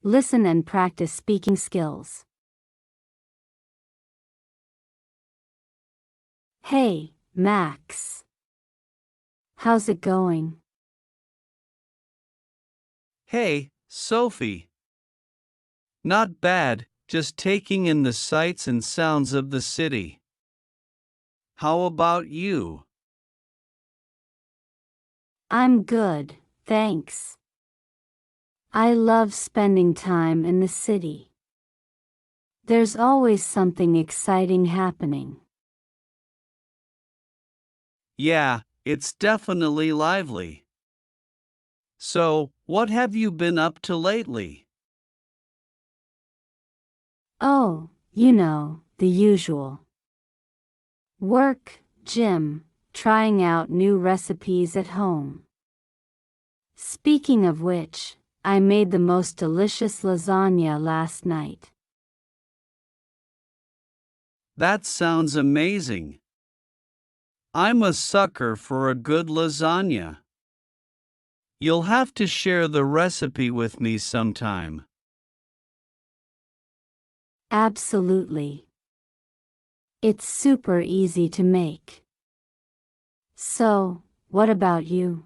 Listen and practice speaking skills. Hey, Max. How's it going? Hey, Sophie. Not bad, just taking in the sights and sounds of the city. How about you? I'm good, thanks. I love spending time in the city. There's always something exciting happening. Yeah, it's definitely lively. So, what have you been up to lately? Oh, the usual. Work, gym, trying out new recipes at home. Speaking of which, I made the most delicious lasagna last night. That sounds amazing. I'm a sucker for a good lasagna. You'll have to share the recipe with me sometime. Absolutely. It's super easy to make. So, what about you?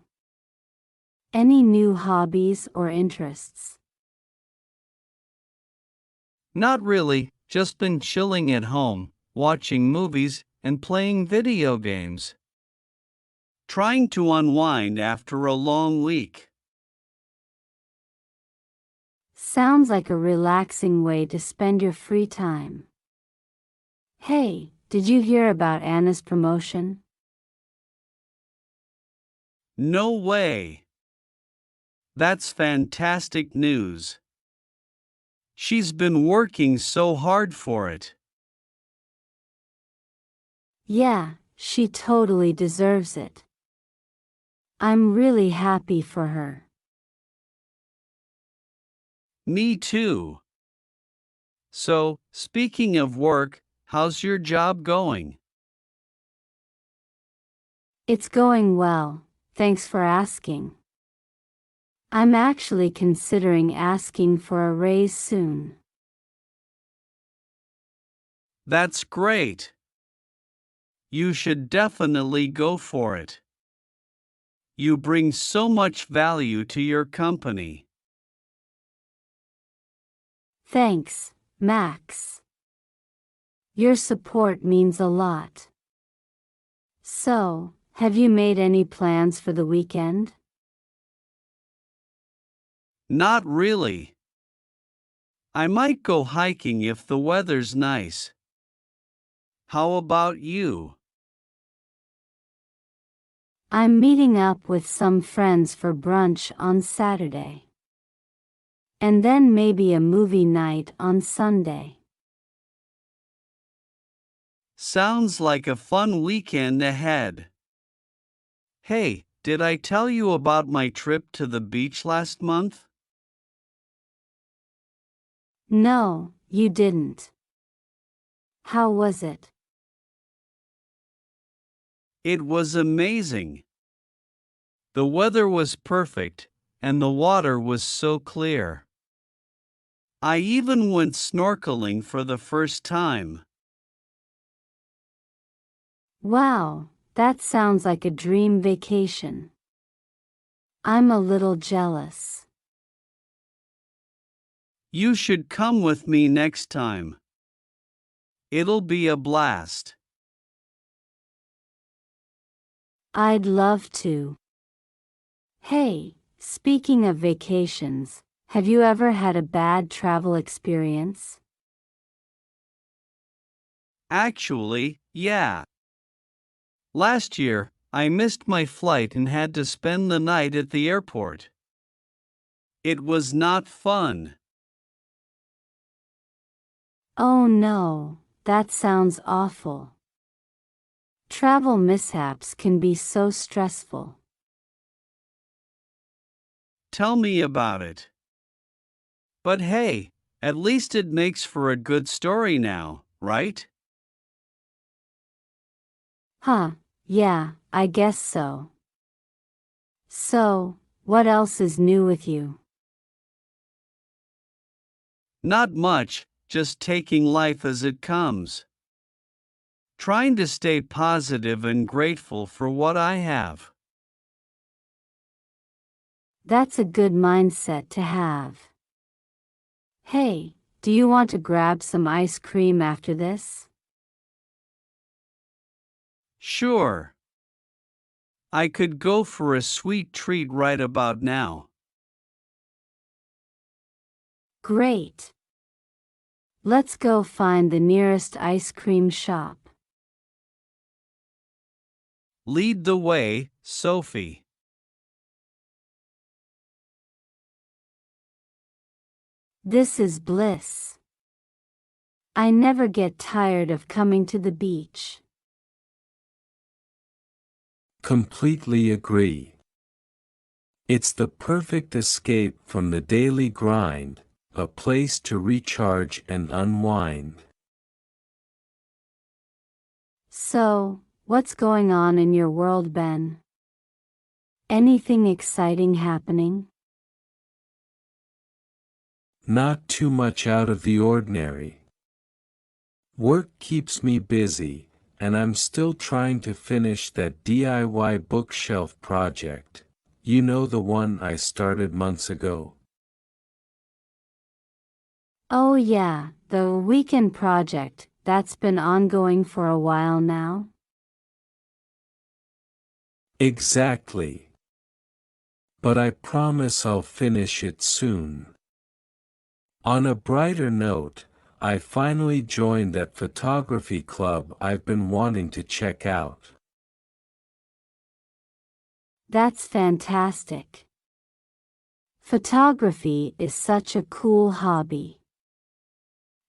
Any new hobbies or interests? Not really, just been chilling at home, watching movies, and playing video games. Trying to unwind after a long week. Sounds like a relaxing way to spend your free time. Hey, did you hear about Anna's promotion? No way. That's fantastic news. She's been working so hard for it. Yeah, she totally deserves it. I'm really happy for her. Me too. So, speaking of work, how's your job going? It's going well, thanks for asking. I'm actually considering asking for a raise soon. That's great. You should definitely go for it. You bring so much value to your company. Thanks, Max. Your support means a lot. So, have you made any plans for the weekend? Not really. I might go hiking if the weather's nice. How about you? I'm meeting up with some friends for brunch on Saturday. And then maybe a movie night on Sunday. Sounds like a fun weekend ahead. Hey, did I tell you about my trip to the beach last month? No, you didn't. How was it? It was amazing. The weather was perfect, and the water was so clear. I even went snorkeling for the first time. Wow, that sounds like a dream vacation. I'm a little jealous. You should come with me next time. It'll be a blast. I'd love to. Hey, speaking of vacations, have you ever had a bad travel experience? Actually, yeah. Last year, I missed my flight and had to spend the night at the airport. It was not fun. Oh no, that sounds awful. Travel mishaps can be so stressful. Tell me about it. But hey, at least it makes for a good story now, right? Huh, yeah, I guess so. So, what else is new with you? Not much, just taking life as it comes. Trying to stay positive and grateful for what I have. That's a good mindset to have. Hey, do you want to grab some ice cream after this? Sure. I could go for a sweet treat right about now. Great. Let's go find the nearest ice cream shop. Lead the way, Sophie. This is bliss. I never get tired of coming to the beach. Completely agree. It's the perfect escape from the daily grind, a place to recharge and unwind. So, what's going on in your world, Ben? Anything exciting happening? Not too much out of the ordinary. Work keeps me busy, and I'm still trying to finish that DIY bookshelf project. You know, the one I started months ago. Oh yeah, the weekend project that's been ongoing for a while now. Exactly. But I promise I'll finish it soon. On a brighter note, I finally joined that photography club I've been wanting to check out. That's fantastic. Photography is such a cool hobby.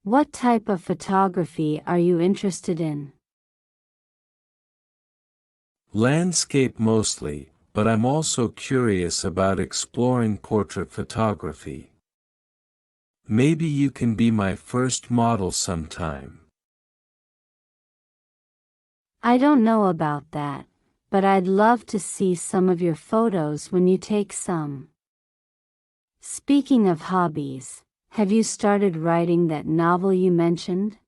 What type of photography are you interested in? Landscape mostly, but I'm also curious about exploring portrait photography. Maybe you can be my first model sometime. I don't know about that, but I'd love to see some of your photos when you take some. Speaking of hobbies, have you started writing that novel you mentioned?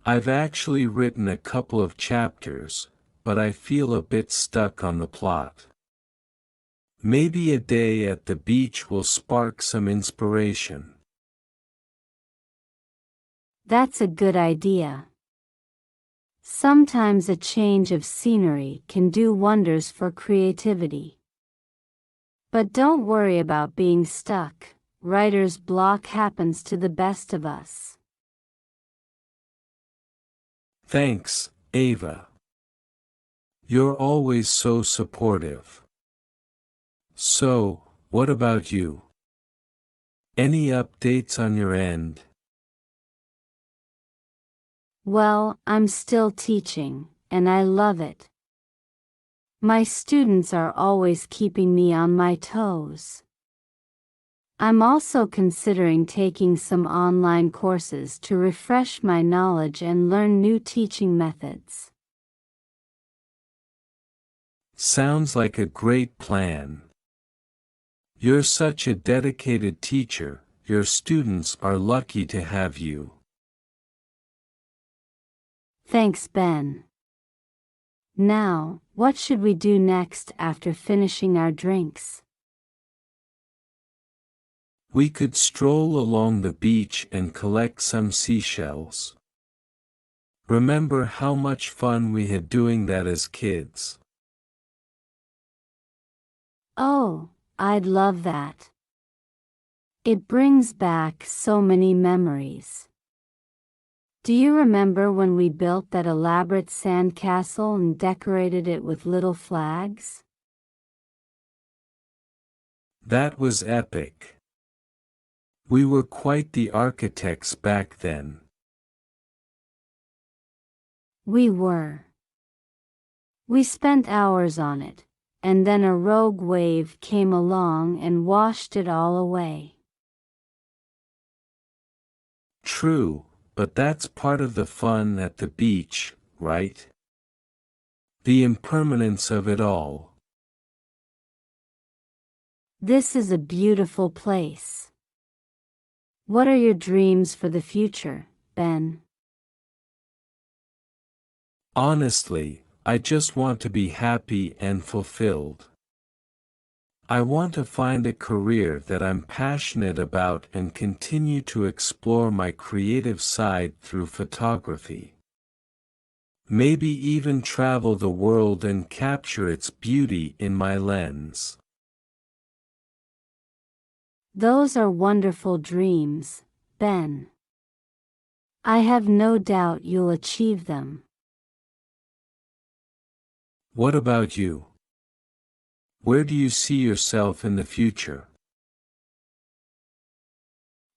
I've actually written a couple of chapters, but I feel a bit stuck on the plot. Maybe a day at the beach will spark some inspiration. That's a good idea. Sometimes a change of scenery can do wonders for creativity. But don't worry about being stuck. Writer's block happens to the best of us. Thanks, Ava. You're always so supportive. So, what about you? Any updates on your end? Well, I'm still teaching, and I love it. My students are always keeping me on my toes. I'm also considering taking some online courses to refresh my knowledge and learn new teaching methods. Sounds like a great plan. You're such a dedicated teacher, your students are lucky to have you. Thanks, Ben. Now, what should we do next after finishing our drinks? We could stroll along the beach and collect some seashells. Remember how much fun we had doing that as kids? Oh, I'd love that. It brings back so many memories. Do you remember when we built that elaborate sandcastle and decorated it with little flags? That was epic. We were quite the architects back then. We were. We spent hours on it, and then a rogue wave came along and washed it all away. True, but that's part of the fun at the beach, right? The impermanence of it all. This is a beautiful place. What are your dreams for the future, Ben? Honestly, I just want to be happy and fulfilled. I want to find a career that I'm passionate about and continue to explore my creative side through photography. Maybe even travel the world and capture its beauty in my lens. Those are wonderful dreams, Ben. I have no doubt you'll achieve them. What about you? Where do you see yourself in the future?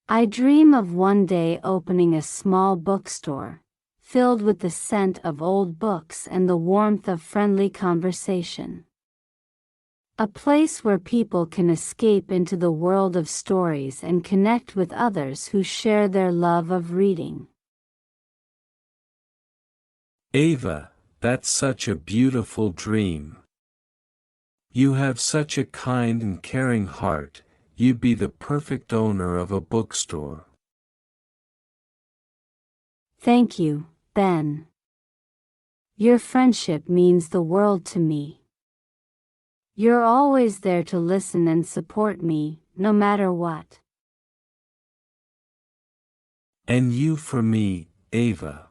I dream of one day opening a small bookstore, filled with the scent of old books and the warmth of friendly conversation. A place where people can escape into the world of stories and connect with others who share their love of reading. Ava, that's such a beautiful dream. You have such a kind and caring heart, you'd be the perfect owner of a bookstore. Thank you, Ben. Your friendship means the world to me. You're always there to listen and support me, no matter what. And you for me, Ava.